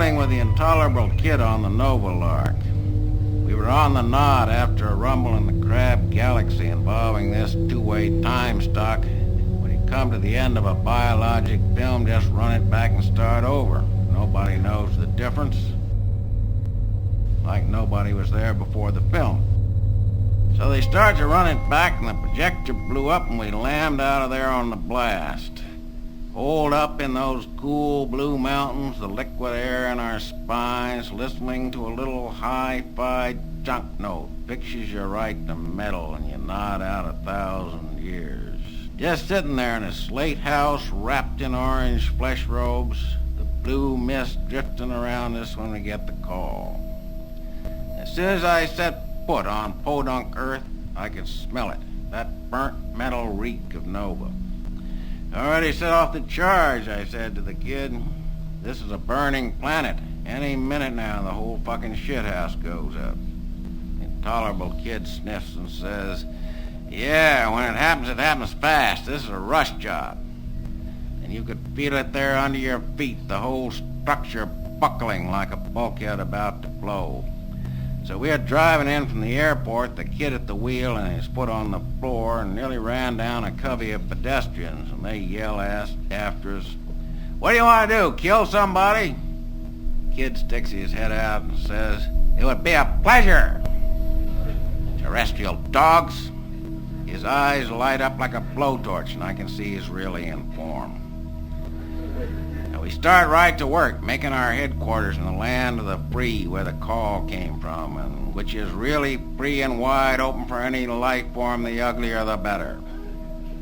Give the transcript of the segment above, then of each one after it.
dealing with the Intolerable Kid on the Nova Lark. We were on the nod after a rumble in the Crab Galaxy involving this two-way time stock. When you come to the end of a biologic film, just run it back and start over. Nobody knows the difference. Like nobody was there before the film. So they started to run it back, and the projector blew up, and we lammed out of there on the blast. Holed up in those cool blue mountains, the liquid air in our spines, listening to a little hi-fi junk note, pictures you right to metal, and you nod out 1,000 years. Just sitting there in a slate house, wrapped in orange flesh robes, the blue mist drifting around us when we get the call. As soon as I set foot on podunk Earth, I could smell it, that burnt metal reek of Nova. Already set off the charge, I said to the kid. This is a burning planet. Any minute now, the whole fucking shithouse goes up. The Intolerable Kid sniffs and says, yeah, when it happens fast. This is a rush job. And you could feel it there under your feet, the whole structure buckling like a bulkhead about to blow. So we were driving in from the airport, the kid at the wheel and his foot on the floor, and nearly ran down a covey of pedestrians, and they yell after us, what do you want to do, kill somebody? Kid sticks his head out and says, it would be a pleasure. Terrestrial dogs. His eyes light up like a blowtorch, and I can see he's really in form. We start right to work, making our headquarters in the land of the free where the call came from, and which is really free and wide open for any life form, the uglier the better.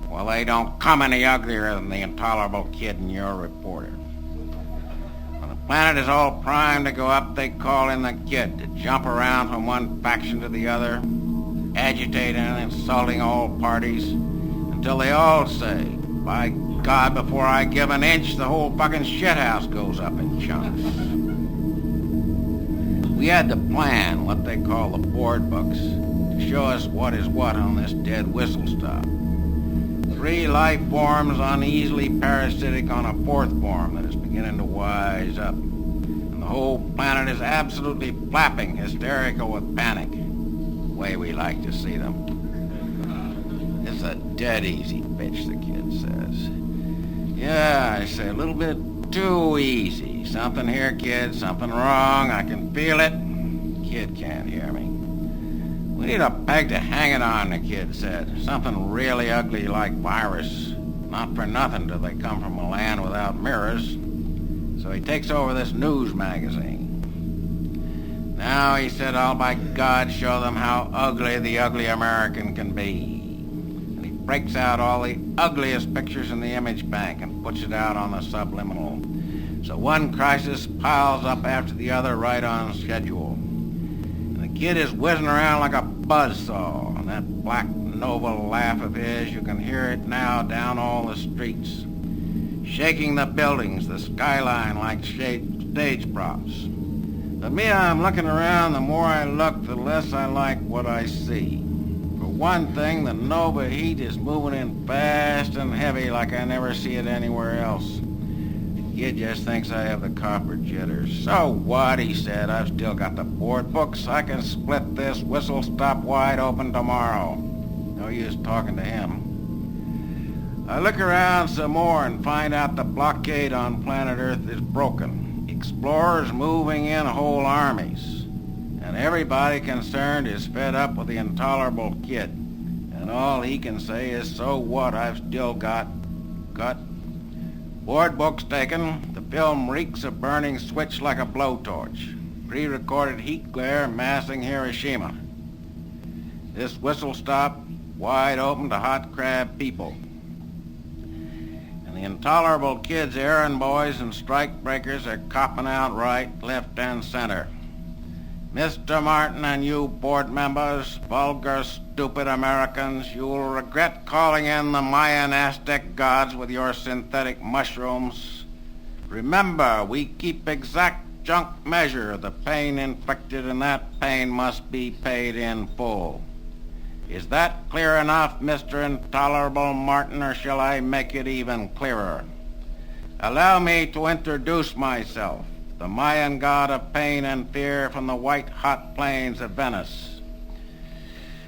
Well, they don't come any uglier than the Intolerable Kid and your reporter. When the planet is all primed to go up, they call in the kid to jump around from one faction to the other, agitating and insulting all parties, until they all say, by God, before I give an inch, the whole fucking shithouse goes up in chunks. We had to plan what they call the board books to show us what is what on this dead whistle stop. 3 life forms uneasily parasitic on a 4th form that is beginning to wise up. And the whole planet is absolutely flapping, hysterical with panic, the way we like to see them. It's a dead easy bitch, the kid says. Yeah, I say, a little bit too easy. Something here, kid, something wrong. I can feel it. Kid can't hear me. We need a peg to hang it on, the kid said. Something really ugly like virus. Not for nothing do they come from a land without mirrors. So he takes over this news magazine. Now, he said, I'll by God show them how ugly the ugly American can be. Breaks out all the ugliest pictures in the image bank and puts it out on the subliminal. So one crisis piles up after the other right on schedule. And the kid is whizzing around like a buzzsaw, and that black Nova laugh of his, you can hear it now down all the streets, shaking the buildings, the skyline like stage props. But me, I'm looking around, the more I look, the less I like what I see. One thing, the Nova heat is moving in fast and heavy like I never see it anywhere else. The kid just thinks I have the copper jitters. So what, he said, I've still got the board books. I can split this whistle stop wide open tomorrow. No use talking to him. I look around some more and find out the blockade on planet Earth is broken. Explorers moving in whole armies. And everybody concerned is fed up with the Intolerable Kid. And all he can say is, so what, I've still got... Cut. Board books taken. The film reeks of burning switch like a blowtorch. Pre-recorded heat glare massing Hiroshima. This whistle stop wide open to hot crab people. And the Intolerable Kid's errand boys and strike breakers are copping out right, left, and center. Mr. Martin and you board members, vulgar, stupid Americans, you will regret calling in the Mayan Aztec gods with your synthetic mushrooms. Remember, we keep exact junk measure of the pain inflicted, and that pain must be paid in full. Is that clear enough, Mr. Intolerable Martin, or shall I make it even clearer? Allow me to introduce myself. the Mayan god of pain and fear from the white-hot plains of Venice,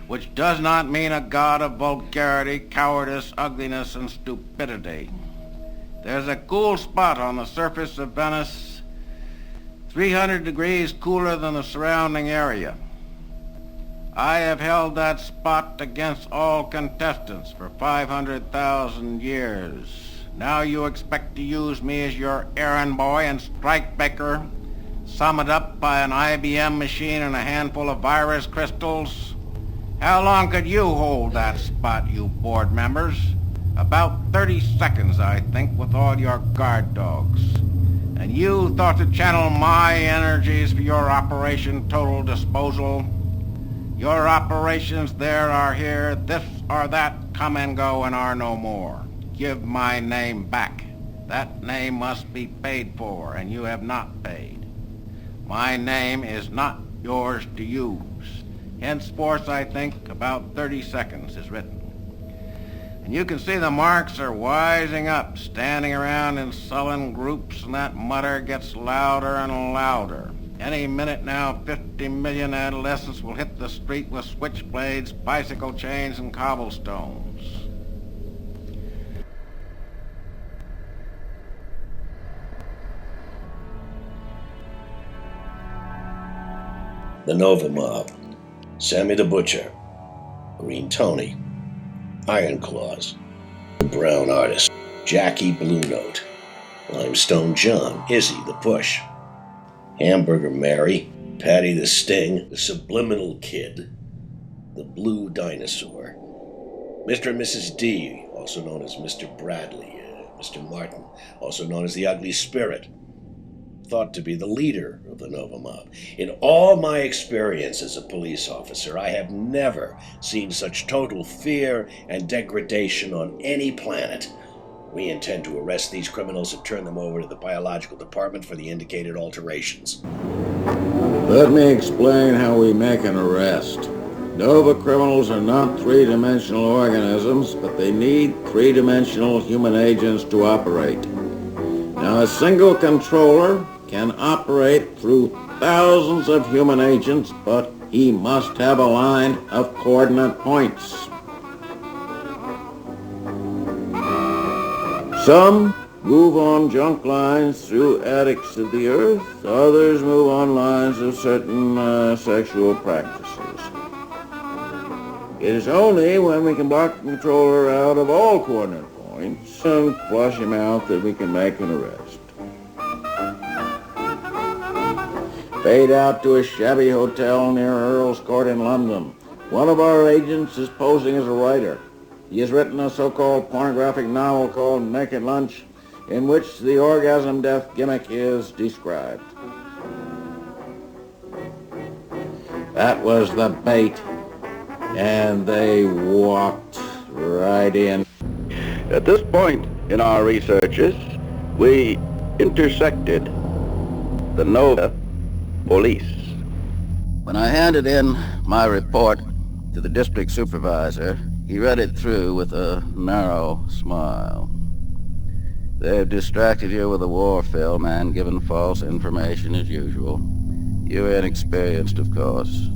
which does not mean a god of vulgarity, cowardice, ugliness, and stupidity. There's a cool spot on the surface of Venice, 300 degrees cooler than the surrounding area. I have held that spot against all contestants for 500,000 years. Now you expect to use me as your errand boy and strike-baker, summoned up by an IBM machine and a handful of virus crystals? How long could you hold that spot, you board members? About 30 seconds, I think, with all your guard dogs. And you thought to channel my energies for your Operation Total Disposal? Your operations there are here, this or that, come and go and are no more. Give my name back. That name must be paid for, and you have not paid. My name is not yours to use. Henceforth, I think, about 30 seconds is written. And you can see the marks are wising up, standing around in sullen groups, and that mutter gets louder and louder. Any minute now, 50 million adolescents will hit the street with switchblades, bicycle chains, and cobblestones. The Nova Mob, Sammy the Butcher, Green Tony, Iron Claws, the Brown Artist, Jackie Blue Note, Limestone John, Izzy the Push, Hamburger Mary, Patty the Sting, the Subliminal Kid, the Blue Dinosaur, Mr. and Mrs. D, also known as Mr. Bradley, Mr. Martin, also known as the Ugly Spirit, thought to be the leader of the Nova Mob. In all my experience as a police officer, I have never seen such total fear and degradation on any planet. We intend to arrest these criminals and turn them over to the biological department for the indicated alterations. Let me explain how we make an arrest. Nova criminals are not three-dimensional organisms, but they need three-dimensional human agents to operate. Now, a single controller can operate through thousands of human agents, but he must have a line of coordinate points. Some move on junk lines through attics of the earth, others move on lines of certain sexual practices. It is only when we can block the controller out of all coordinate points and flush him out that we can make an arrest. Fade out to a shabby hotel near Earl's Court in London. One of our agents is posing as a writer. He has written a so-called pornographic novel called Naked Lunch, in which the orgasm death gimmick is described. That was the bait, and they walked right in. At this point in our researches, we intersected the Nova police. When I handed in my report to the district supervisor, he read it through with a narrow smile. They've distracted you with a war film and given false information as usual. You're inexperienced, of course.